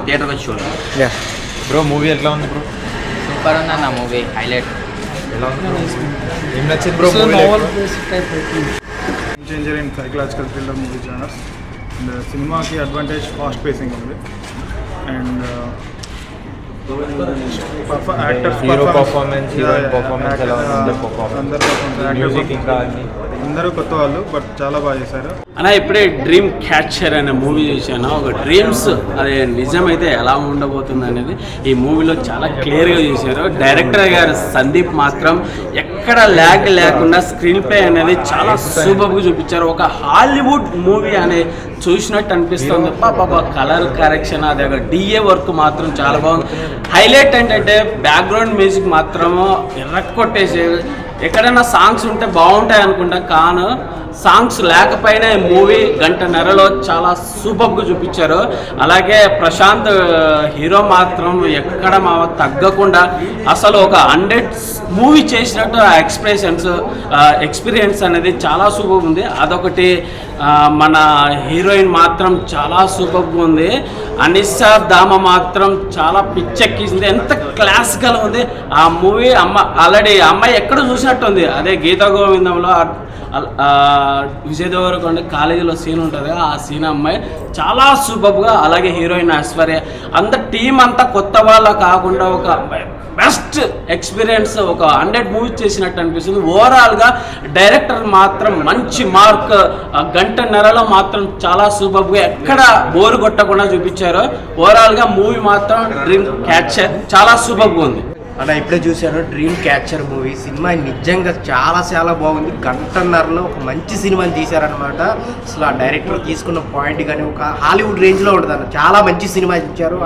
థియేటర్కి వచ్చి చూడండి. బ్రో మూవీ ఎట్లా ఉంది బ్రో? సూపర్ ఉంది అన్న మూవీ, హైలైట్. ఎలా ఉంది? ఏం నచ్చింది bro? Changer in psychological thriller movie genres. And సినిమాకి అడ్వాంటేజ్ ఫాస్ట్ పేసింగ్ ఉంది. And actors performance, heroine performance ఎలా ఉంది? మ్యూజిక్ ఇంకా అందరూ కొత్త వాళ్ళు, బట్ చాలా బాగా చేశారు అన్న. ఇప్పుడే డ్రీమ్ క్యాచర్ అనే మూవీ చూశాను. ఒక డ్రీమ్స్ అది నిజమైతే ఎలా ఉండబోతుంది అనేది ఈ మూవీలో చాలా క్లియర్గా చూశారు. డైరెక్టర్ గారు సందీప్ మాత్రం ఎక్కడ ల్యాగ్ లేకుండా స్క్రీన్ ప్లే అనేది చాలా సూపర్గా చూపించారు. ఒక హాలీవుడ్ మూవీ అనే చూసినట్టు అనిపిస్తుంది. పాప కలర్ కరెక్షన్, అది ఒక డిఏ వర్క్ మాత్రం చాలా బాగుంది. హైలైట్ ఏంటంటే బ్యాక్గ్రౌండ్ మ్యూజిక్ మాత్రము ఎర్రకొట్టేసి, ఎక్కడైనా సాంగ్స్ ఉంటే బాగుంటాయి అనుకుంటా, కాను సాంగ్స్ లేకపోయినా ఈ మూవీ గంటన్నరలో చాలా సూపర్గా చూపించారు. అలాగే ప్రశాంత్ హీరో మాత్రం ఎక్కడ తగ్గకుండా అసలు ఒక 100 మూవీ చేసినట్టు ఆ ఎక్స్పీరియన్స్ అనేది చాలా సూపర్గా ఉంది. అదొకటి. మన హీరోయిన్ మాత్రం చాలా సూపర్గా ఉంది. అనిషా దామ మాత్రం చాలా పిచ్చెక్కింది. ఎంత క్లాసికల్ ఉంది ఆ మూవీ. ఆల్రెడీ అమ్మాయి ఎక్కడ చూసినట్టుంది. అదే గీతా గోవిందంలో విజయ్ దేవరకొండ కాలేజీలో సీన్ ఉంటుంది, ఆ సీన్ అమ్మాయి చాలా సూపర్గా. అలాగే హీరోయిన్ ఐశ్వర్య, అంత టీం అంతా కొత్త వాళ్ళ కాకుండా ఒక బెస్ట్ ఎక్స్పీరియన్స్, ఒక 100 మూవీస్ చేసినట్టు అనిపిస్తుంది. ఓవరాల్గా డైరెక్టర్ మాత్రం మంచి మార్క్. గంటన్నరలో మాత్రం చాలా సూపర్గా, ఎక్కడ బోరు కొట్టకుండా చూపించారు. ఓవరాల్గా మూవీ మాత్రం డ్రీమ్ క్యాచర్ చాలా సూపర్గా ఉంది అలా. ఇప్పుడే చూశాను డ్రీమ్ క్యాచర్ మూవీ. సినిమా నిజంగా చాలా చాలా బాగుంది. గంటన్నరలో ఒక మంచి సినిమాని తీశారనమాట. అసలు ఆ డైరెక్టర్ తీసుకున్న పాయింట్ కానీ ఒక హాలీవుడ్ రేంజ్లో ఉంటుంది అన్న. చాలా మంచి సినిమా ఇచ్చారు.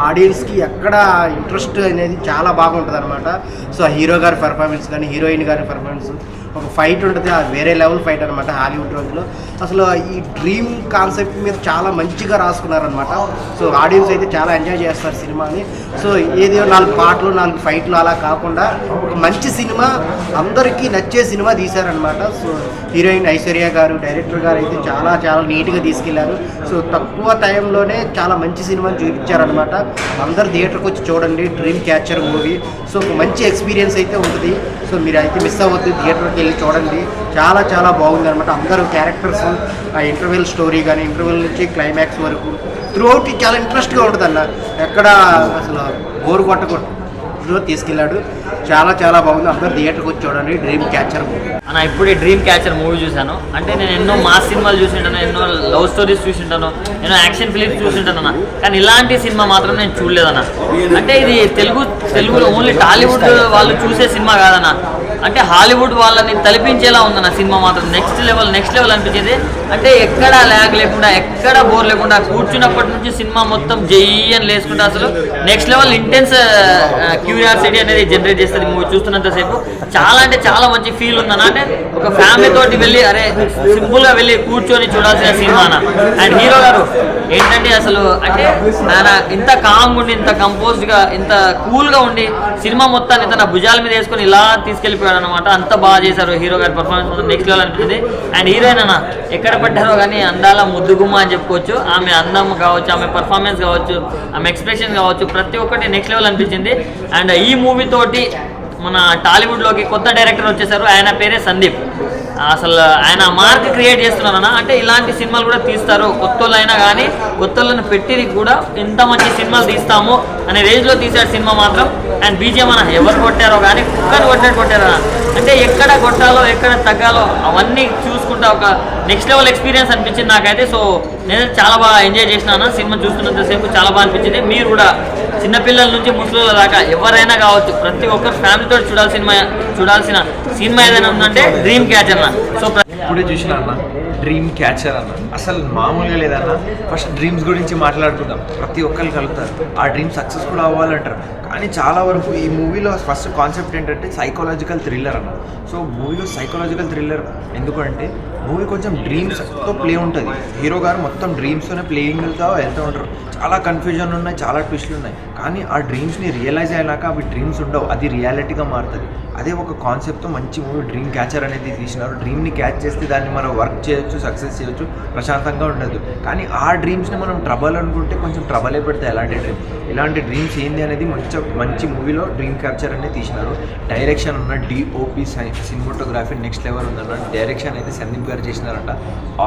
ఆడియన్స్కి ఎక్కడ ఇంట్రెస్ట్ అనేది చాలా బాగుంటుంది అనమాట. సో హీరో గారి పర్ఫార్మెన్స్ కానీ, హీరోయిన్ గారి పర్ఫార్మెన్స్, ఒక ఫైట్ ఉంటుంది, అది వేరే లెవెల్ ఫైట్ అనమాట హాలీవుడ్ రోజులో. అసలు ఈ డ్రీమ్ కాన్సెప్ట్ మీద చాలా మంచిగా రాసుకున్నారనమాట. సో ఆడియన్స్ అయితే చాలా ఎంజాయ్ చేస్తారు సినిమాని. సో ఏదో 4 పాటలు 4 ఫైట్లు అలా కాకుండా ఒక మంచి సినిమా, అందరికీ నచ్చే సినిమా తీశారనమాట. సో హీరోయిన్ ఐశ్వర్య గారు, డైరెక్టర్ గారు అయితే చాలా చాలా నీట్గా తీసుకెళ్లారు. సో తక్కువ టైంలోనే చాలా మంచి సినిమాని చూపించారనమాట. అందరు థియేటర్కి వచ్చి చూడండి డ్రీమ్ క్యాచర్ మూవీ. సో ఒక మంచి ఎక్స్పీరియన్స్ అయితే ఉంటుంది. సో మీరు అయితే మిస్ అవ్వద్దు, థియేటర్కి వెళ్ళి చూడండి. చాలా చాలా బాగుంది అనమాట. అందరూ క్యారెక్టర్స్, ఆ ఇంటర్వెల్ స్టోరీ కానీ, ఇంటర్వెల్ నుంచి క్లైమాక్స్ వరకు త్రూఅవుట్ చాలా ఇంట్రెస్ట్గా ఉంటుంది అన్న. ఎక్కడ అసలు బోరు కొట్టకూడదు తీసుకెళ్ళాడు. చాలా చాలా బాగుంది. అందరూ థియేటర్కి వచ్చి చూడండి డ్రీమ్ క్యాచర్ మూవీ అన్న. ఇప్పుడు ఈ డ్రీమ్ క్యాచర్ మూవీ చూశాను. అంటే నేను ఎన్నో మాస్ సినిమాలు చూసింటాను, ఎన్నో లవ్ స్టోరీస్ చూసింటాను, ఎన్నో యాక్షన్ ఫిలిమ్స్ చూసింటాను అన్న. కానీ ఇలాంటి సినిమా మాత్రం నేను చూడలేదన్న. అంటే ఇది తెలుగులో ఓన్లీ టాలీవుడ్ వాళ్ళు చూసే సినిమా కాదన్న. అంటే హాలీవుడ్ వాళ్ళని తలపించేలా ఉందన్న సినిమా మాత్రం. నెక్స్ట్ లెవెల్ అనిపించేది. అంటే ఎక్కడ ల్యాగ్ లేకుండా, ఎక్కడ బోర్ లేకుండా, కూర్చున్నప్పటి నుంచి సినిమా మొత్తం జయ్యని లేసుకుంటే అసలు నెక్స్ట్ లెవెల్ ఇంటెన్స్ క్యూరియాసిటీ అనేది జనరేట్ చేస్తుంది మూవీ చూస్తున్నంతసేపు. చాలా అంటే చాలా మంచి ఫీల్ ఉందన్న. అంటే ఒక ఫ్యామిలీ తోటి వెళ్ళి సింపుల్గా వెళ్ళి కూర్చొని చూడాల్సిన సినిమా అన్న. అండ్ హీరో గారు ఏంటంటే అసలు అంటే ఆయన ఇంత కామ్గా ఉండి, ఇంత కంపోజ్డ్గా, ఇంత కూల్గా ఉండి సినిమా మొత్తాన్ని తన భుజాల మీద వేసుకొని ఇలా తీసుకెళ్ళిపోయాడు అనమాట. అంత బాగా చేశారు హీరో గారి పర్ఫార్మెన్స్ మొత్తం నెక్స్ట్ లెవెల్ అనిపించింది. అండ్ హీరోయిన్ అన్న ఎక్కడ పడ్డారో కానీ అందాల ముద్దుగుమ్మ అని చెప్పుకోవచ్చు. ఆమె అందం కావచ్చు, ఆమె పర్ఫార్మెన్స్ కావచ్చు, ఆమె ఎక్స్ప్రెషన్ కావచ్చు, ప్రతి ఒక్కటి నెక్స్ట్ లెవెల్ అనిపించింది. అండ్ ఈ మూవీ తోటి మన టాలీవుడ్లోకి కొత్త డైరెక్టర్ వచ్చేసారు. ఆయన పేరే సందీప్. అసలు ఆయన మార్క్ క్రియేట్ చేస్తున్నారన్న. అంటే ఇలాంటి సినిమాలు కూడా తీస్తారు, కొత్త వాళ్ళైనా కానీ కొత్త వాళ్ళని పెట్టి కూడా ఇంత మంచి సినిమాలు తీస్తాము అనే రేంజ్లో తీశాడు సినిమా మాత్రం. అండ్ బీజిఎం అన్న ఎవరు కొట్టారో కానీ కుక్కని కొట్టారన్న. అంటే ఎక్కడ కొట్టాలో ఎక్కడ తగ్గాలో అవన్నీ చూసుకుంటా ఒక నెక్స్ట్ లెవెల్ ఎక్స్పీరియన్స్ అనిపించింది నాకైతే. సో నేను చాలా బాగా ఎంజాయ్ చేసినాను సినిమా చూస్తున్నంతసేపు. చాలా బాగా అనిపించింది. మీరు కూడా చిన్నపిల్లల నుంచి ముసలిల దాకా ఎవరైనా కావచ్చు, ప్రతి ఒక్కరు ఫ్యామిలీతో చూడాల్సిన సినిమా ఏదైనా ఉందంటే డ్రీమ్ క్యాచర్ అన్న. సో ఇప్పుడే చూసిన అన్న డ్రీమ్ క్యాచర్ అన్న. అసలు మామూలుగా లేదన్న. ఫస్ట్ డ్రీమ్స్ గురించి మాట్లాడుకుందాం. ప్రతి ఒక్కరు కలుగుతారు, ఆ డ్రీమ్ సక్సెస్ కూడా అవ్వాలంటారు. కానీ చాలా వరకు ఈ మూవీలో ఫస్ట్ కాన్సెప్ట్ ఏంటంటే సైకలాజికల్ థ్రిల్లర్ అన్న. సో మూవీలో సైకలాజికల్ థ్రిల్లర్ ఎందుకంటే మూవీ కొంచెం డ్రీమ్స్తో ప్లే ఉంటుంది. హీరో గారు మొత్తం డ్రీమ్స్తోనే ప్లేయింగ్తో వెళ్తూ ఉంటారు. చాలా కన్ఫ్యూజన్ ఉన్నాయి, చాలా ట్విస్ట్లు ఉన్నాయి. కానీ ఆ డ్రీమ్స్ని రియలైజ్ అయినాక అవి డ్రీమ్స్ ఉండవు, అది రియాలిటీగా మారుతుంది. అదే ఒక కాన్సెప్ట్తో మంచి మూవీ డ్రీమ్ క్యాచర్ అనేది తీసినారు. డ్రీమ్ని క్యాచ్ చేస్తే దాన్ని మనం వర్క్ చేయొచ్చు, సక్సెస్ చేయొచ్చు, ప్రశాంతంగా ఉండదు. కానీ ఆ డ్రీమ్స్ని మనం ట్రబల్ అనుకుంటే కొంచెం ట్రబలే పెడతాయి ఇలాంటి డ్రీమ్స్ ఏంది అనేది మంచి మూవీలో డ్రీమ్ క్యాప్చర్ అనేది తీసినారు. డైరెక్షన్ ఉన్న డిఓపి సినిమాటోగ్రఫీ నెక్స్ట్ లెవెల్ ఉందన్న. డైరెక్షన్ అయితే సందీప్ గారు చేసినారంట.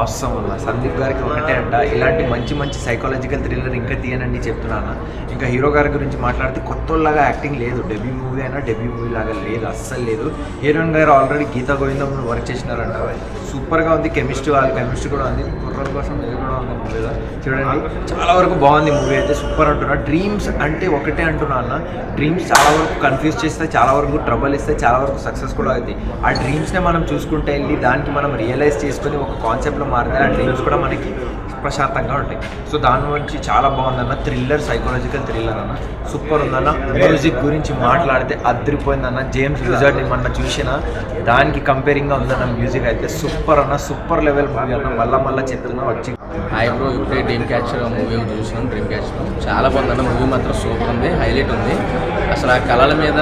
ఆసమ్ అన్న సందీప్ గారికి ఒకటే అంట, ఇలాంటి మంచి సైకాలజికల్ థ్రిల్లర్ ఇంకా తీయనండి చెప్తున్నాను. ఇంకా హీరో గారి గురించి మాట్లాడితే కొత్తలాగా యాక్టింగ్ లేదు. డెబ్యూ మూవీ అయినా డెబ్యూ మూవీ లాగా లేదు, అస్సలు లేదు. హీరోయిన్ గారు ఆల్రెడీ గీతా గోవిందం వర్క్ చేసినారంట. సూపర్గా ఉంది. వాళ్ళ కెమిస్ట్రీ కూడా ఉంది. కుర్రల కోసం ఇది కూడా ఉంది మూవీలో. చూడండి చాలా వరకు బాగుంది మూవీ అయితే, సూపర్ అంటున్నా. డ్రీమ్స్ అంటే ఒకటే అంటున్నా అన్న, డ్రీమ్స్ చాలా వరకు కన్ఫ్యూజ్ చేస్తాయి, చాలా వరకు ట్రబుల్ ఇస్తాయి, చాలా వరకు సక్సెస్ కూడా అవుతాయి. ఆ డ్రీమ్స్నే మనం చూసుకుంటే వెళ్ళి దానికి మనం రియలైజ్ చేసుకొని ఒక కాన్సెప్ట్లో మారితే ఆ డ్రీమ్స్ కూడా మనకి ప్రశాంతంగా ఉంటాయి. సో దాని నుంచి చాలా బాగుందన్న. థ్రిల్లర్, సైకాలజికల్ థ్రిల్లర్ అన్న, సూపర్ ఉందన్న. మ్యూజిక్ గురించి మాట్లాడితే అదిరిపోయిందన్న. జేమ్స్ విజార్డ్ని మన చూసిన దానికి కంపేరింగ్గా ఉందన్న. మ్యూజిక్ అయితే సూపర్ అన్న, సూపర్ లెవెల్ మూవీ అన్న. మళ్ళీ చెప్తున్నా వచ్చి హాయ్ బ్రో, ఇప్పుడే డ్రీమ్ క్యాచర్ మూవీ చూసినాం. డ్రీమ్ క్యాచర్ చాలా బాగుందన్న. మూవీ మాత్రం సూపర్ ఉంది, హైలైట్ ఉంది. అసలు ఆ కళల మీద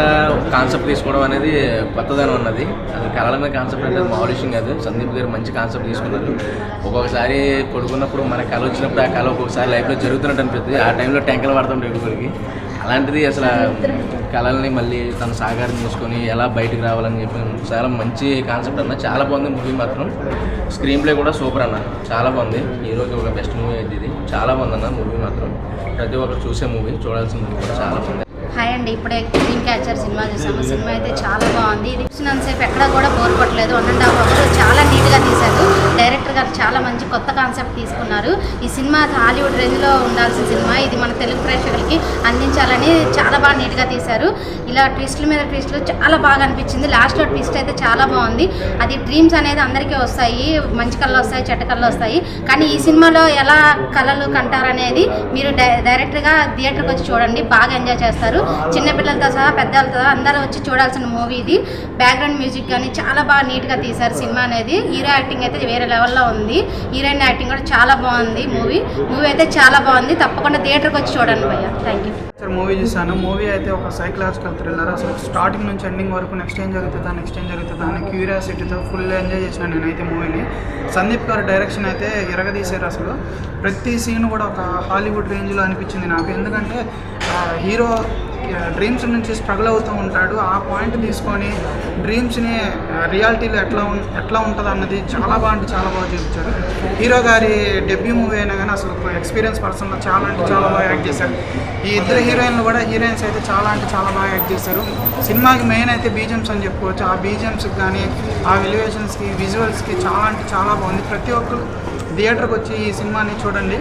కాన్సెప్ట్ తీసుకోవడం అనేది కొత్తదనం ఉన్నది. అసలు కళల మీద కాన్సెప్ట్ అనేది మామూలు విషయం కాదు. సందీప్ గారు మంచి కాన్సెప్ట్ తీసుకున్నారు. ఒక్కొక్కసారి పడుకున్నప్పుడు మన కళ వచ్చినప్పుడు ఆ కళ ఒక్కొక్కసారి లైఫ్లో జరుగుతున్నట్టు అనిపిస్తుంది. ఆ టైంలో టెంకలు పడుతుంటాయి ఎక్కువకి. అలాంటిది అసలు కళల్ని మళ్ళీ తన సాకారం చేసుకొని ఎలా బయటకు రావాలని చెప్పి చాలా మంచి కాన్సెప్ట్ అన్న. చాలా బాగుంది మూవీ మాత్రం. స్క్రీన్ ప్లే కూడా సూపర్ అన్న, చాలా బాగుంది. హీరోకి ఒక బెస్ట్ మూవీ అయితే ఇది. చాలా బాగుందన్న మూవీ మాత్రం. ప్రతి ఒక్కరు చూసే మూవీ, చూడాల్సిన మూవీ కూడా చాలా బాగుంది. హాయ్ అండి, ఇప్పుడే డ్రీమ్ క్యాచర్ సినిమా చూసాము. సినిమా అయితే చాలా బాగుంది. ఇది చూసినంతసేపు ఎక్కడ కూడా బోర్ కొట్టలేదు. 1.5 hours చాలా నీట్గా తీశారు. డైరెక్టర్ గారు చాలా మంచి కొత్త కాన్సెప్ట్ తీసుకున్నారు. ఈ సినిమా హాలీవుడ్ రేంజ్లో ఉండాల్సిన సినిమా, ఇది మన తెలుగు ప్రేక్షకులకి అందించాలని చాలా బాగా నీట్గా తీశారు. ఇలా ట్విస్టుల మీద ట్విస్టులు చాలా బాగా అనిపించింది. లాస్ట్లో ట్విస్ట్ అయితే చాలా బాగుంది. అది డ్రీమ్స్ అనేది అందరికీ వస్తాయి, మంచి కళ్ళు వస్తాయి, చెడ్డ కళ్ళు వస్తాయి. కానీ ఈ సినిమాలో ఎలా కళలు కంటారనేది మీరు డైరెక్ట్గా థియేటర్కి వచ్చి చూడండి, బాగా ఎంజాయ్ చేస్తారు. చిన్నపిల్లలతో సహా పెద్దలతో అందరూ వచ్చి చూడాల్సిన మూవీ ఇది. బ్యాక్గ్రౌండ్ మ్యూజిక్ కానీ చాలా బాగా నీట్గా తీశారు సినిమా అనేది. హీరో యాక్టింగ్ అయితే వేరే లెవెల్లో ఉంది. హీరోయిన్ యాక్టింగ్ కూడా చాలా బాగుంది. మూవీ అయితే చాలా బాగుంది. తప్పకుండా థియేటర్కి వచ్చి చూడండి భయ్య. Thank you. మూవీ చూసాను. మూవీ అయితే ఒక సైకలాజికల్ థ్రిల్లర్. అసలు స్టార్టింగ్ నుంచి ఎండింగ్ వరకు నెక్స్ట్ ఏం జరుగుతుందా అనే క్యూరియాసిటీతో ఫుల్ ఎంజాయ్ చేసిన నేనైతే మూవీని. సందీప్ గారు డైరెక్షన్ అయితే ఇరగదీశారు. అసలు ప్రతి సీన్ కూడా ఒక హాలీవుడ్ రేంజ్లో అనిపించింది నాకు. ఎందుకంటే హీరో డ్రీమ్స్ నుంచి స్ట్రగుల్ అవుతూ ఉంటాడు. ఆ పాయింట్ తీసుకొని డ్రీమ్స్ని రియాలిటీలో ఎట్లా ఉంటుంది అన్నది చాలా బాగా చూపించారు. హీరో గారి డెబ్యూ మూవీ అయినా కానీ అసలు ఎక్స్పీరియన్స్ పర్సన్లో చాలా బాగా యాక్ట్ చేశారు. ఈ ఇద్దరు హీరోయిన్లు కూడా హీరోయిన్స్ అయితే చాలా బాగా యాక్ట్ చేశారు. సినిమాకి మెయిన్ అయితే బీజిఎమ్స్ అని చెప్పుకోవచ్చు. ఆ బీజిఎమ్స్కి కానీ ఆ ఎలివేషన్స్కి విజువల్స్కి చాలా బాగుంది. ప్రతి ఒక్కరు థియేటర్కి వచ్చి ఈ సినిమాని చూడండి.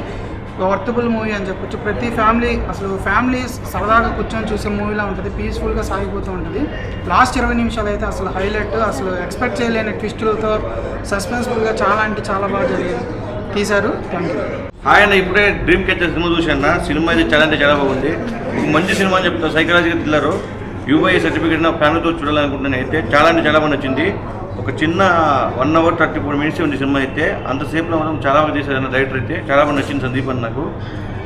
వర్తబుల్ మూవీ అని చెప్పొచ్చు. ప్రతి ఫ్యామిలీ సరదాగా కూర్చొని చూసే మూవీలా ఉంటుంది. పీస్ఫుల్గా సాగిపోతూ ఉంటుంది. లాస్ట్ 20 నిమిషాలు అయితే అసలు హైలైట్. అసలు ఎక్స్పెక్ట్ చేయలేని ట్విస్టులతో సస్పెన్స్ఫుల్గా చాలా బాగా తీశారు. Thank you. హాయ్ అన్న, ఇప్పుడే డ్రీమ్ క్యాచర్ సినిమా చూశాను. సినిమా అయితే చాలా బాగుంది. ఒక మంచి సినిమా అని చెప్తాను. Psychological thriller. యూఐ సర్టిఫికేట్ నా ఫ్యామిలీతో చూడాలనుకుంటున్నాను. అయితే చాలా బాగా నచ్చింది. ఒక చిన్న 1 hour 34 minutes ఉంది సినిమా అయితే. అంతసేపులో మనం చాలా బాగా చేశారన్న డైరెక్టర్ అయితే. చాలా బాగా నచ్చింది సందీప్ అన్న నాకు.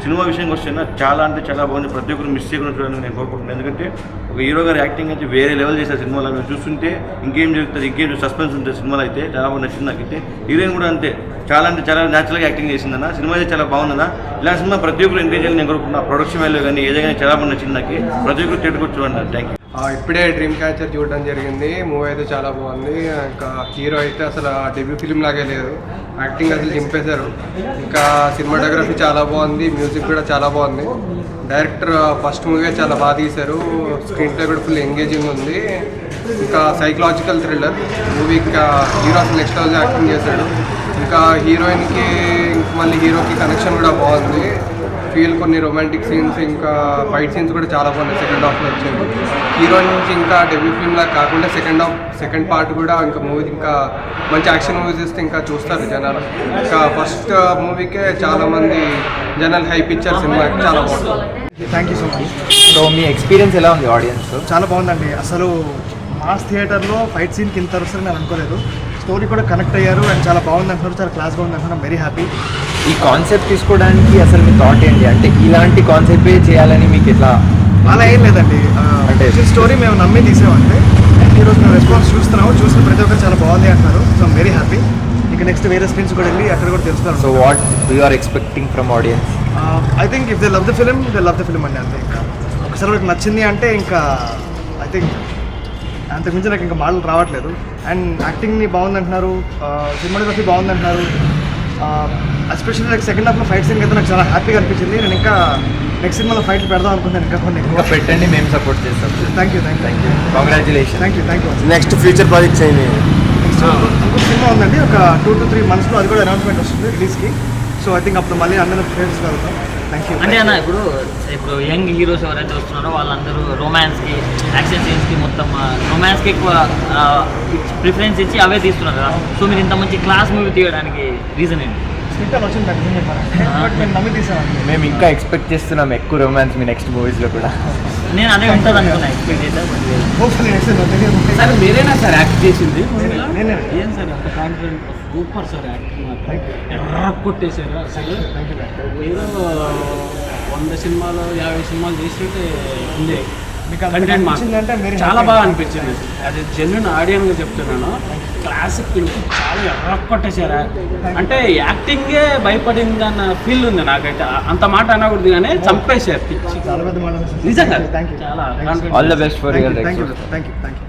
సినిమా విషయంకి వస్తే చాలా బాగుంది. ప్రతి ఒక్కరు మిస్ చేయకుండా చూడాలని నేను కోరుకుంటున్నాను. ఎందుకంటే ఒక హీరో గారి యాక్టింగ్ అయితే వేరే లెవెల్ చేశారు సినిమాలో. మేము చూస్తుంటే ఇంకేం జరుగుతుంది, ఇంకేం సస్పెన్స్ ఉంటుంది సినిమాలో అయితే. చాలా బాగా నచ్చింది నాకైతే. హీరోయిన్ కూడా అంతే, చాలా న్యాచురల్గా యాక్టింగ్ చేసిందన్న. సినిమా అయితే చాలా బాగుందన్న. ఇలాంటి సినిమా ప్రతి ఒక్కరు ఎంకరేజ్ చేయాలని నేను కోరుకుంటున్నా. ప్రొడక్షన్ వాల్యూ కానీ ఏదైనా చాలా బాగా నచ్చింది నాకు. ప్రతి ఒక్కరు థియేటర్కి చూడండి. Thank you. ఇప్పుడే డ్రీమ్ క్యాచర్ చూడడం జరిగింది. మూవీ అయితే చాలా బాగుంది. ఇంకా హీరో అయితే అసలు డెబ్యూ ఫిలిం లాగే లేదు. యాక్టింగ్ అసలు చింపేశారు. ఇంకా సినిమాటోగ్రఫీ చాలా బాగుంది. మ్యూజిక్ కూడా చాలా బాగుంది. డైరెక్టర్ ఫస్ట్ మూవీ చాలా బాగా తీశారు. స్క్రీన్ ప్లే కూడా ఫుల్ ఎంగేజింగ్ ఉంది. ఇంకా సైకలాజికల్ థ్రిల్లర్ మూవీ. ఇంకా హీరో అసలు నెక్స్ట్ లెవెల్ యాక్టింగ్ చేశాడు. ఇంకా హీరోయిన్కి మళ్ళీ హీరోకి కనెక్షన్ కూడా బాగుంది. కొన్ని రొమాంటిక్ సీన్స్ ఇంకా ఫైట్ సీన్స్ కూడా చాలా బాగున్నాయి. సెకండ్ హాఫ్లో వచ్చింది. హీరో నుంచి ఇంకా డెబ్యూ ఫిల్మ్లా కాకుండా సెకండ్ పార్ట్ కూడా ఇంకా మూవీ ఇంకా మంచి యాక్షన్ మూవీస్ ఇస్తే ఇంకా చూస్తారు జనాలు. ఇంకా ఫస్ట్ మూవీకే చాలామంది జనాలు హైప్ ఇచ్చారు. సినిమా చాలా బాగుంటుంది. Thank you so much. So me experience ఎలా ఉంది ఆడియన్స్? చాలా బాగుందండి. అసలు మాస్ థియేటర్లో ఫైట్ సీన్కి ఇంత వస్తుంది నేను అనుకోలేదు. స్టోరీ కూడా కనెక్ట్ అయ్యారు అండ్ చాలా బాగుంది అంటున్నారు. చాలా క్లాస్గా ఉంది అంటున్నారు. Very happy. ఈ కాన్సెప్ట్ తీసుకోవడానికి అసలు మీ థాట్ ఏంటి? అంటే ఇలాంటి కాన్సెప్టే చేయాలని మీకు ఎట్లా? అలా ఏం లేదండి. అంటే స్టోరీ మేము నమ్మి తీసామంటే ఈరోజు మేము రెస్పాన్స్ చూస్తున్నాము, చూసిన ప్రతి ఒక్కరు చాలా బాగుంది అంటున్నారు. So I'm very happy. ఇక నెక్స్ట్ వేరే స్క్రీన్స్ కూడా వెళ్ళి అక్కడ కూడా తెలుస్తాను. So what you are expecting from audience? I think if they love the film అండి. అంతే, ఇంకా ఒకసారి నాకు నచ్చింది అంటే ఇంకా ఐ థింక్ అంతకుమించి నాకు ఇంకా మాటలు రావట్లేదు. అండ్ యాక్టింగ్ని బాగుంది అంటున్నారు, సినిమాటోగ్రఫీ బాగుంది అంటున్నారు. ఎస్పెషల్లీ లైక్ సెకండ్ హాఫ్లో ఫైట్ సీన్ అయితే నాకు చాలా హ్యాపీగా అనిపించింది. నేను ఇంకా నెక్స్ట్ సినిమాలో ఫైట్లు పెడదాం అనుకుంటాను, ఇంకా కొన్ని ఇంకా పెట్టండి, మేము సపోర్ట్ చేస్తాం. Thank you. Congratulation. Thank you. Next future projects అయింది. ఇంకొక సినిమా ఉందండి, ఒక 2 to 3 monthsలో అది కూడా అనౌన్స్మెంట్ వస్తుంది రిలీజ్కి. సో ఐ థింక్ అప్పుడు మళ్ళీ అందరూ ఫేస్ కలుగుతాం. Thank you. అంటే అన్న ఇప్పుడు యంగ్ హీరోస్ ఎవరైతే వస్తున్నారో వాళ్ళందరూ రొమాన్స్కి, యాక్షన్ సీన్స్కి, మొత్తం రొమాన్స్కి ఎక్కువ ప్రిఫరెన్స్ ఇచ్చి అవే తీస్తున్నారు కదా. సో మీరు ఇంత మంచి క్లాస్ మూవీ తీయడానికి రీజన్ ఏంటి? స్క్రిప్ట్ వచ్చింది బట్ నేను నమ్మి తీసాను. మేము ఇంకా ఎక్స్పెక్ట్ చేస్తున్నాం ఎక్కువ రొమాన్స్ మీ నెక్స్ట్ మూవీస్లో కూడా. నేను అదే ఉంటుంది అనుకున్నా, ఎక్స్పెక్ట్ చేశాను. హోప్ఫుల్లీ సార్ మీరేనా సార్ యాక్ట్ చేసింది? నేనే. ఏం సార్ అంత కాన్ఫిడెంట్? సూపర్ సార్ యాక్టింగ్ మాత్రం ఎర్ర కొట్టేశారు అసలు. ఏదో 100 సినిమాలు 50 సినిమాలు చేసినట్టే ఉంది. కంటెంట్ మాత్రం చాలా బాగా అనిపించింది. అది జెన్యున్ ఆడియన్గా చెప్తున్నాను. క్లాసిక్ ఫిల్మ్ చాలా ఎర్ర కొట్టేశారా అంటే యాక్టింగే భయపడింది అన్న ఫీల్ ఉంది నాకైతే. అంత మాట అనకూడదు కానీ చంపేశారు పిచ్చి. చాలా పెద్ద మాట. నిజంగా థ్యాంక్ యూ. చాలా all the best for your thank you.